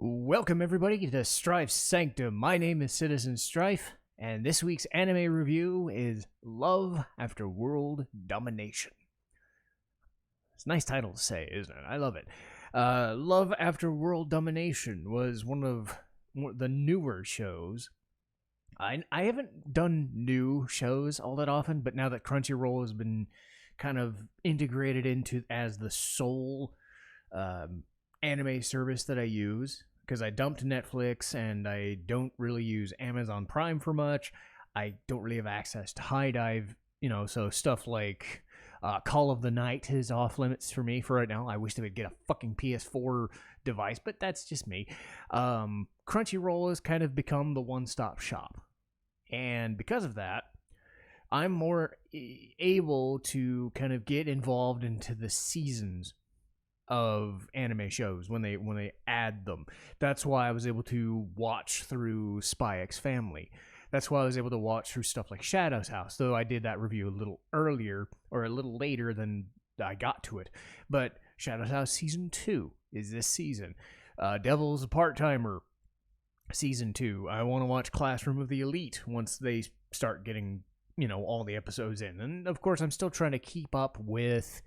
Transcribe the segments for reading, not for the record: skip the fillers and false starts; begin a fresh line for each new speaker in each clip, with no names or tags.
Welcome everybody to Strife's Sanctum. My name is Citizen Strife, and this week's anime review is Love After World Domination. It's a nice title to say, isn't it? I love it. Love After World Domination was one of the newer shows. I haven't done new shows all that often, but now that Crunchyroll has been kind of integrated into as the sole anime service that I use, because I dumped Netflix and I don't really use Amazon Prime for much. I don't really have access to High Dive, so stuff like Call of the Night is off limits for me for right now. I wish they would get a fucking PS4 device, but that's just me. Crunchyroll has kind of become the one-stop shop. And because of that, I'm more able to kind of get involved into the seasons of anime shows when they add them. That's why I was able to watch through Spy X Family. That's why I was able to watch through stuff like Shadow's House, though I did that review a little earlier or a little later than I got to it. But Shadow's House Season 2 is this season. Devil's a Part-Timer Season 2. I want to watch Classroom of the Elite once they start getting, all the episodes in. And of course, I'm still trying to keep up with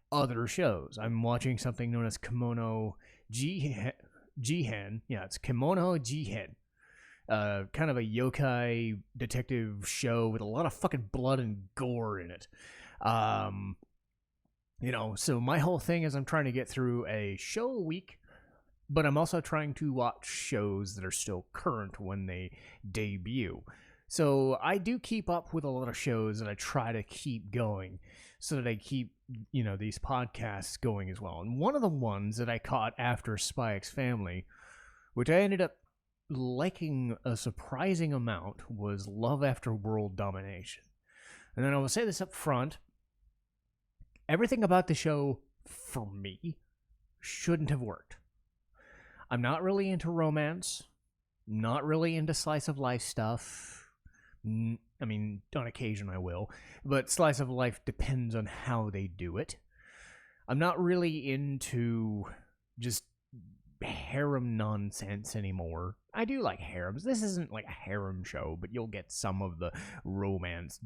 other shows. I'm watching something known as Kimono Jihen. Yeah, it's Kimono Jihen. Kind of a yokai detective show with a lot of fucking blood and gore in it. So my whole thing is I'm trying to get through a show a week, but I'm also trying to watch shows that are still current when they debut. So I do keep up with a lot of shows that I try to keep going so that I keep, these podcasts going as well. And one of the ones that I caught after Spy X Family, which I ended up liking a surprising amount, was Love After World Domination. And then I will say this up front. Everything about the show, for me, shouldn't have worked. I'm not really into romance, not really into slice of life stuff. I mean, on occasion I will, but slice of life depends on how they do it. I'm not really into just harem nonsense anymore. I do like harems. This isn't like a harem show, but you'll get some of the romance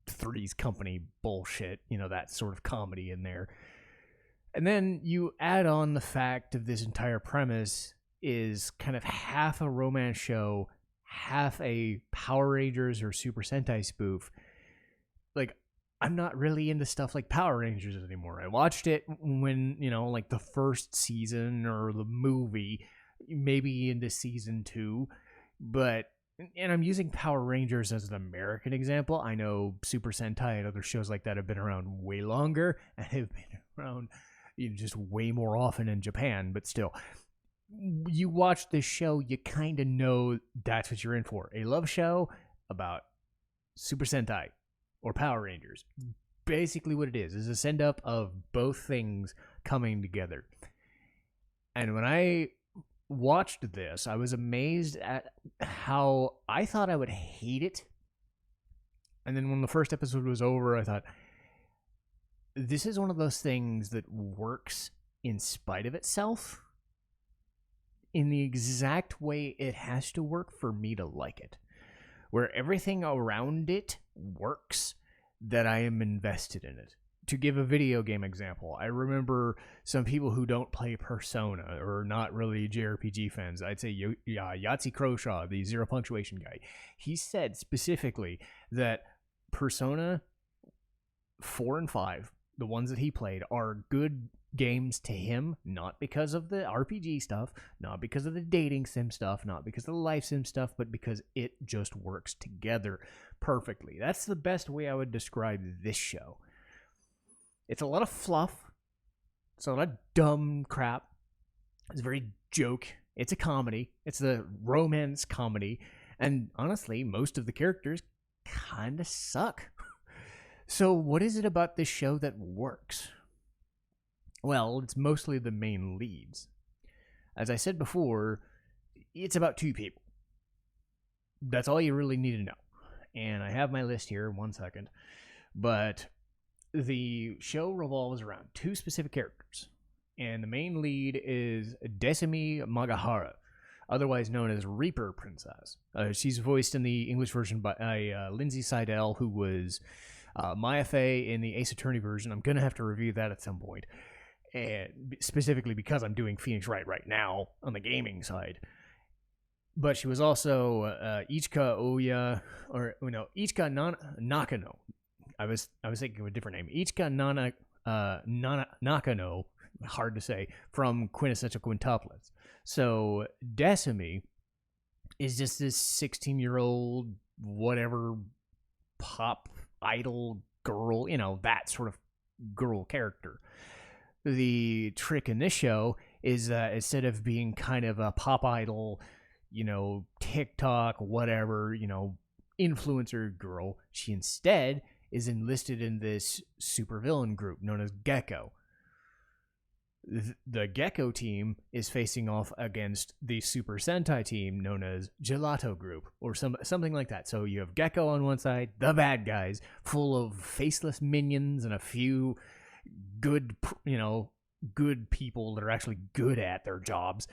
Three's Company bullshit, that sort of comedy in there. And then you add on the fact of this entire premise is kind of half a romance show, half a Power Rangers or Super Sentai spoof. Like, I'm not really into stuff like Power Rangers anymore. I watched it when, like the first season or the movie, maybe into season 2, and I'm using Power Rangers as an American example. I know Super Sentai and other shows like that have been around way longer and have been around just way more often in Japan, but still. You watch this show, you kind of know that's what you're in for. A love show about Super Sentai or Power Rangers. Basically what it is a send-up of both things coming together. And when I watched this, I was amazed at how I thought I would hate it. And then when the first episode was over, I thought, this is one of those things that works in spite of itself, in the exact way it has to work for me to like it, where everything around it works, that I am invested in it. To give a video game example, I remember some people who don't play Persona or not really JRPG fans. I'd say Yahtzee Croshaw, the Zero Punctuation guy. He said specifically that Persona 4 and 5, the ones that he played, are good games to him, not because of the RPG stuff, not because of the dating sim stuff, not because of the life sim stuff, but because it just works together perfectly. That's the best way I would describe this show. It's a lot of fluff. It's a lot of dumb crap. It's very joke. It's a comedy. It's a romance comedy. And honestly, most of the characters kind of suck. So what is it about this show that works? Well, it's mostly the main leads. As I said before, it's about 2 people. That's all you really need to know. And I have my list here, 1 second. But the show revolves around 2 specific characters. and the main lead is Desumi Magahara, otherwise known as Reaper Princess. She's voiced in the English version by Lindsay Seidel, who was Maya Fey in the Ace Attorney version. I'm going to have to review that at some point, and specifically because I'm doing Phoenix Wright right now on the gaming side. But she was also Ichika Oya, or no, Ichika Nakano. I was thinking of a different name. Ichika Nakano, hard to say, from Quintessential Quintuplets. So Desumi is just this 16-year-old, whatever, pop idol girl, that sort of girl character. The trick in this show is that instead of being kind of a pop idol, TikTok, whatever, influencer girl, she instead is enlisted in this supervillain group known as Gecko. The Gecko team is facing off against the Super Sentai team known as Gelato Group, or something like that. So you have Gecko on one side, the bad guys, full of faceless minions and a few good people that are actually good at their jobs,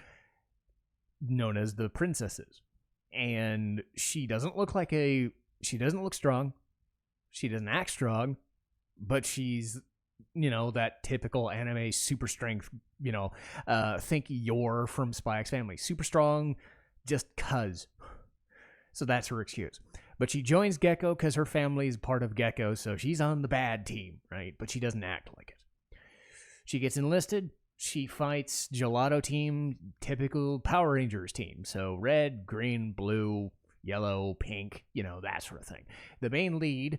known as the princesses. And she doesn't look strong. She doesn't act strong, but she's, that typical anime super strength, think Yor from Spy X Family. Super strong just cuz. So that's her excuse. But she joins Gecko because her family is part of Gecko, so she's on the bad team, right? But she doesn't act like it. She gets enlisted. She fights Gelato team, typical Power Rangers team. So red, green, blue, yellow, pink, that sort of thing. The main lead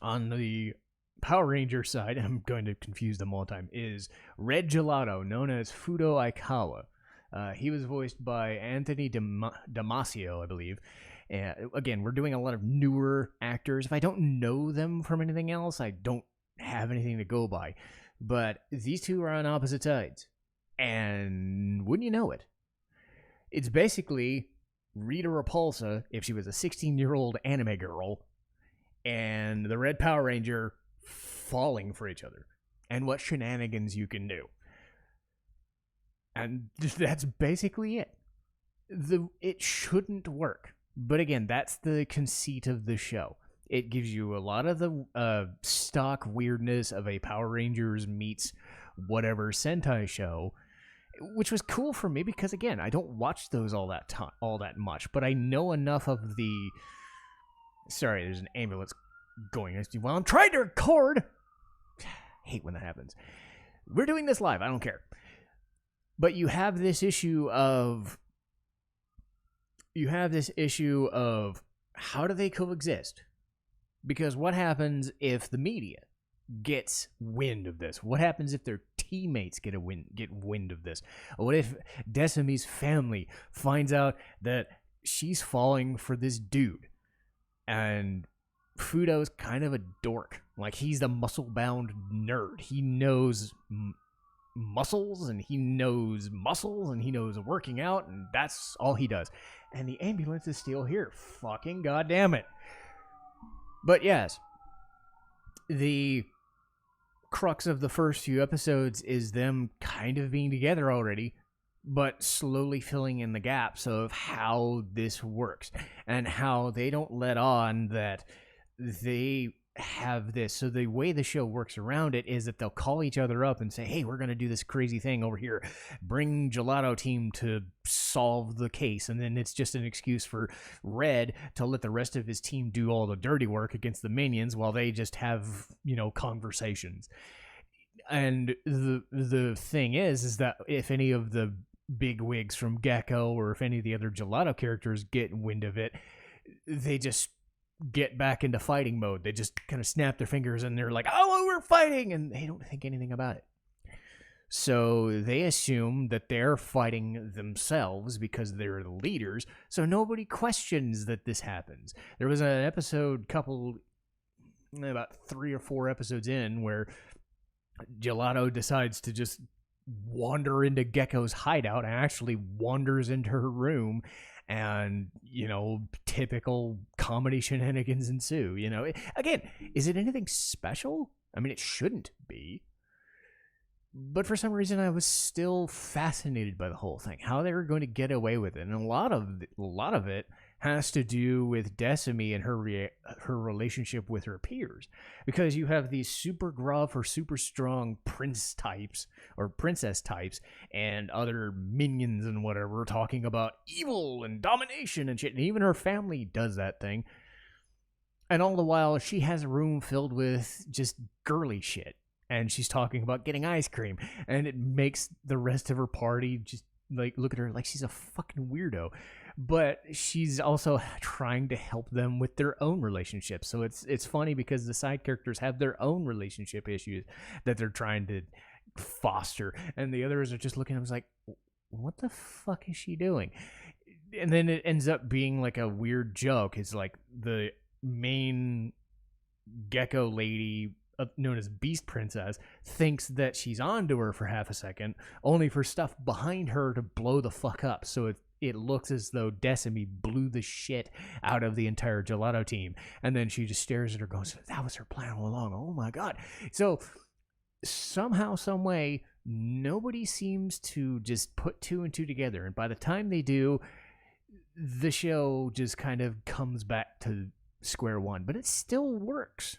on the Power Ranger side, I'm going to confuse them all the time, is Red Gelato, known as Fudo Aikawa. He was voiced by Anthony Damasio, I believe. Again, we're doing a lot of newer actors. If I don't know them from anything else, I don't have anything to go by. But these two are on opposite sides. And wouldn't you know it? It's basically Rita Repulsa if she was a 16-year-old anime girl and the Red Power Ranger falling for each other and what shenanigans you can do. And that's basically it. It shouldn't work. But again, that's the conceit of the show. It gives you a lot of the stock weirdness of a Power Rangers meets whatever Sentai show, which was cool for me because, again, I don't watch those all that much, but I know enough of the... Sorry, there's an ambulance going next to you while I'm trying to record. I hate when that happens. We're doing this live. I don't care. But you have this issue of how do they coexist? Because what happens if the media gets wind of this? What happens if their teammates get wind of this? What if Desumi's family finds out that she's falling for this dude? And Fudo's kind of a dork. Like, he's the muscle-bound nerd. He knows muscles, and he knows working out, and that's all he does. And the ambulance is still here. Fucking goddamn it. But yes, the crux of the first few episodes is them kind of being together already, but slowly filling in the gaps of how this works and how they don't let on that they have this. So the way the show works around it is that they'll call each other up and say, hey, we're going to do this crazy thing over here. Bring Gelato team to solve the case. And then it's just an excuse for Red to let the rest of his team do all the dirty work against the minions while they just have, conversations. And the thing is that if any of the big wigs from Gecko or if any of the other Gelato characters get wind of it, they just get back into fighting mode. They just kind of snap their fingers and they're like, oh, we're fighting, and they don't think anything about it. So they assume that they're fighting themselves because they're the leaders, so nobody questions that this happens. There was an episode about 3 or 4 episodes in where Gelato decides to just wander into Gecko's hideout and actually wanders into her room, and typical comedy shenanigans ensue. Again, is it anything special? I mean, it shouldn't be, But for some reason, I was still fascinated by the whole thing, how they were going to get away with it, and a lot of it has to do with Decimi and her relationship with her peers, because you have these super gruff or super strong prince types or princess types and other minions and whatever talking about evil and domination and shit, and even her family does that thing. And all the while, she has a room filled with just girly shit. And she's talking about getting ice cream. And it makes the rest of her party just like look at her like she's a fucking weirdo. But she's also trying to help them with their own relationships. So it's funny because the side characters have their own relationship issues that they're trying to foster. And the others are just looking at them like, what the fuck is she doing? And then it ends up being like a weird joke. It's like the main gecko lady known as Beast Princess thinks that she's onto her for half a second, only for stuff behind her to blow the fuck up. So it looks as though Decimi blew the shit out of the entire gelato team. And then she just stares at her goes, that was her plan all along. Oh my God. So somehow, some way, nobody seems to just put two and two together. And by the time they do, the show just kind of comes back to square one, but it still works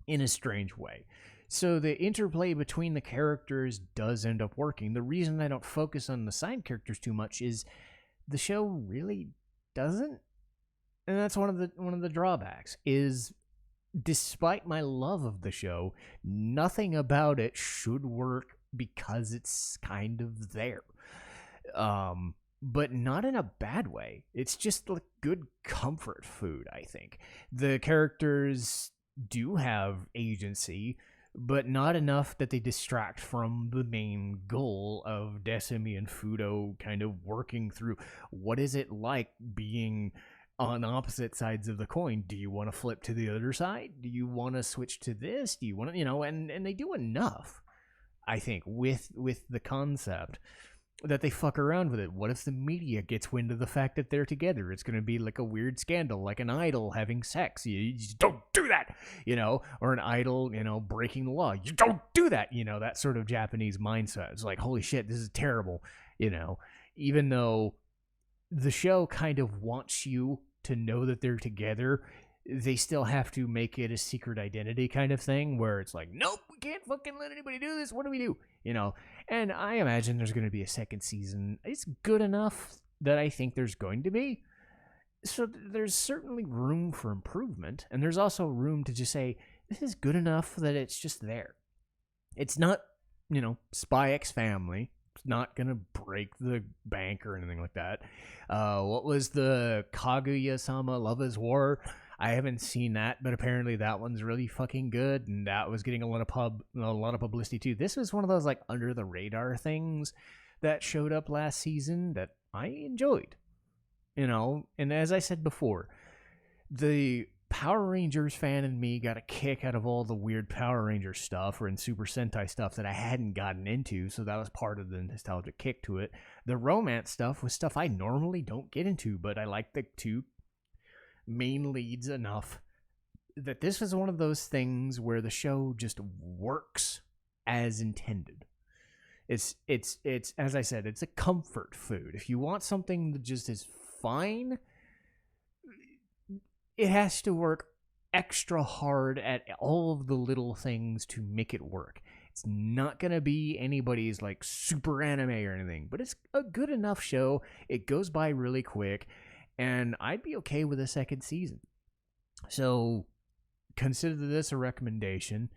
in a strange way. So the interplay between the characters does end up working. The reason I don't focus on the side characters too much is the show really doesn't, and that's one of the drawbacks. Is despite my love of the show, nothing about it should work because it's kind of there. But not in a bad way. It's just like good comfort food, I think. The characters do have agency, but not enough that they distract from the main goal of Decimi and Fudo kind of working through what is it like being on opposite sides of the coin. Do you want to flip to the other side? Do you want to switch to this? Do you want to, and they do enough, I think, with the concept that they fuck around with it. What if the media gets wind of the fact that they're together? It's going to be like a weird scandal, like an idol having sex. You just don't do that, or an idol, breaking the law. You don't do that, that sort of Japanese mindset. It's like, holy shit, this is terrible, even though the show kind of wants you to know that they're together, they still have to make it a secret identity kind of thing where it's like, nope, we can't fucking let anybody do this. What do we do? And I imagine there's going to be a second season. It's good enough that I think there's going to be. So there's certainly room for improvement. And there's also room to just say, this is good enough that it's just there. It's not, Spy X Family. It's not going to break the bank or anything like that. What was the Kaguya-sama Love is War? I haven't seen that, but apparently that one's really fucking good, and that was getting a lot of publicity too. This was one of those like under the radar things that showed up last season that I enjoyed, And as I said before, the Power Rangers fan in me got a kick out of all the weird Power Ranger stuff or in Super Sentai stuff that I hadn't gotten into, so that was part of the nostalgic kick to it. The romance stuff was stuff I normally don't get into, but I like the two main leads enough that this was one of those things where the show just works as intended. It's as I said, it's a comfort food. If you want something that just is fine, it has to work extra hard at all of the little things to make it work. It's not going to be anybody's like super anime or anything, but it's a good enough show. It goes by really quick. And I'd be okay with a second season. So consider this a recommendation.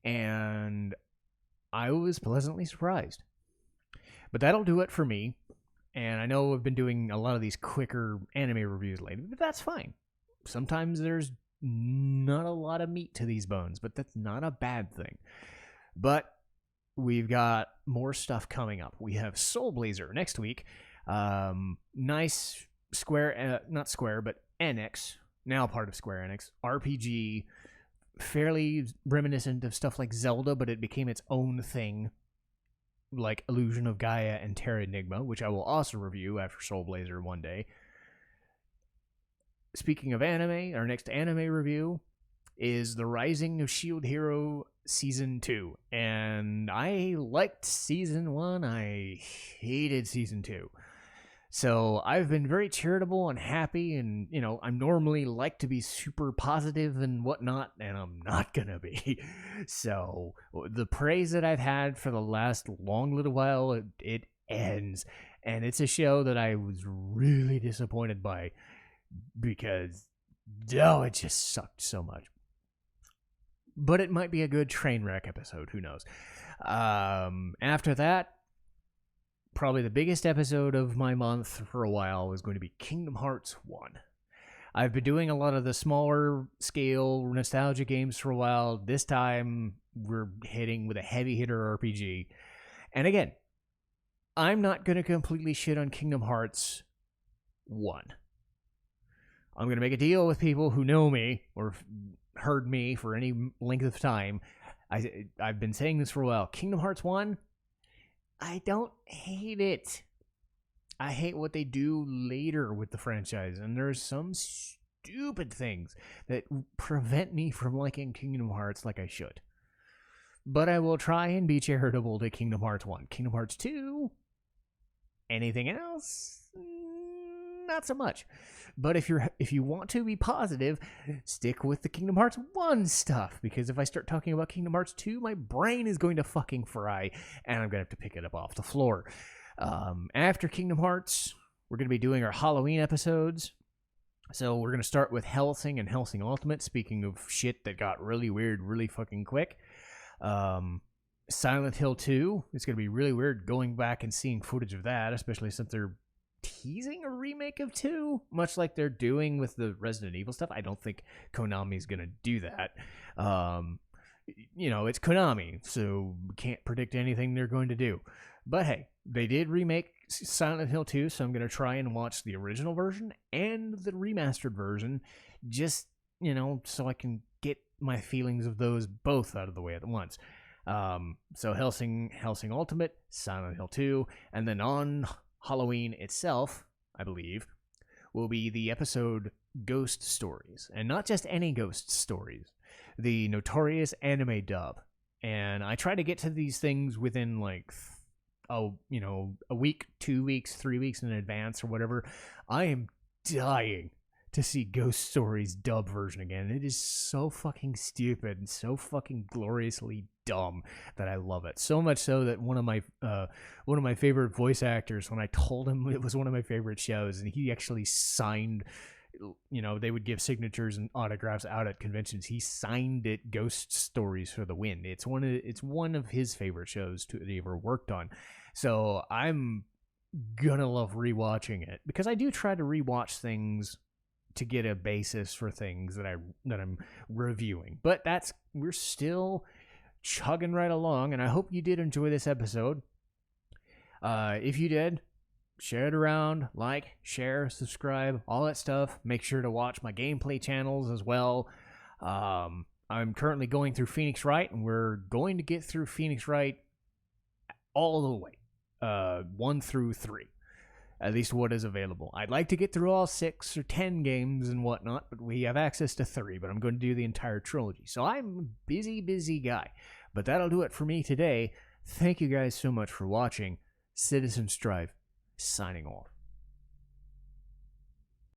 And I was pleasantly surprised. But that'll do it for me. And I know I've been doing a lot of these quicker anime reviews lately, but that's fine. Sometimes there's not a lot of meat to these bones, but that's not a bad thing. But we've got more stuff coming up. We have Soul Blazer next week. Nice Square, not Square, but Enix, now part of Square Enix, RPG, fairly reminiscent of stuff like Zelda, but it became its own thing, like Illusion of Gaia and Terra Enigma, which I will also review after Soul Blazer one day. Speaking of anime, our next anime review is The Rising of Shield Hero Season 2. And I liked Season 1, I hated Season 2. So I've been very charitable and happy, and, you know, I'm normally like to be super positive and whatnot, and I'm not gonna be. So the praise that I've had for the last long little while, it ends. And it's a show that I was really disappointed by because, oh, it just sucked so much. But it might be a good train wreck episode, who knows. After that, probably the biggest episode of my month for a while was going to be Kingdom Hearts 1. I've been doing a lot of the smaller scale nostalgia games for a while. This time, we're hitting with a heavy hitter RPG. And again, I'm not going to completely shit on Kingdom Hearts 1. I'm going to make a deal with people who know me or heard me for any length of time. I've been saying this for a while. Kingdom Hearts 1, I don't hate it. I hate what they do later with the franchise, and there's some stupid things that prevent me from liking Kingdom Hearts like I should. But I will try and be charitable to Kingdom Hearts 1. Kingdom Hearts 2, anything else? Not so much. But if you want to be positive, stick with the Kingdom Hearts 1 stuff, because if I start talking about Kingdom Hearts 2, my brain is going to fucking fry, and I'm going to have to pick it up off the floor. After Kingdom Hearts, we're going to be doing our Halloween episodes. So we're going to start with Hellsing and Hellsing Ultimate, speaking of shit that got really weird really fucking quick. Silent Hill 2, it's going to be really weird going back and seeing footage of that, especially since they're teasing a remake of 2, much like they're doing with the Resident Evil stuff. I don't think Konami's going to do that. You know, it's Konami, so we can't predict anything they're going to do. But hey, they did remake Silent Hill 2, so I'm going to try and watch the original version and the remastered version, just, you know, so I can get my feelings of those both out of the way at once. So Hellsing Ultimate, Silent Hill 2, and then on Halloween itself, I believe, will be the episode Ghost Stories. And not just any ghost stories, the notorious anime dub. And I try to get to these things within like, a week, 2 weeks, 3 weeks in advance or whatever. I am dying to see Ghost Stories dub version again. It is so fucking stupid and so fucking gloriously dumb that I love it. So much so that one of my favorite voice actors, when I told him it was one of my favorite shows, and he actually signed, you know, they would give signatures and autographs out at conventions. He signed it Ghost Stories for the win. It's one of his favorite shows that he ever worked on. So I'm gonna love rewatching it, because I do try to rewatch things to get a basis for things that I'm reviewing. But we're still chugging right along, and I hope you did enjoy this episode. If you did, share it around, like, share, subscribe, all that stuff. Make sure to watch my gameplay channels as well. I'm currently going through Phoenix Wright, and we're going to get through Phoenix Wright all the way, 1 through 3. At least what is available. I'd like to get through all 6 or 10 games and whatnot, but we have access to 3, but I'm going to do the entire trilogy. So I'm a busy guy. But that'll do it for me today. Thank you guys so much for watching. Citizen Strife, signing off.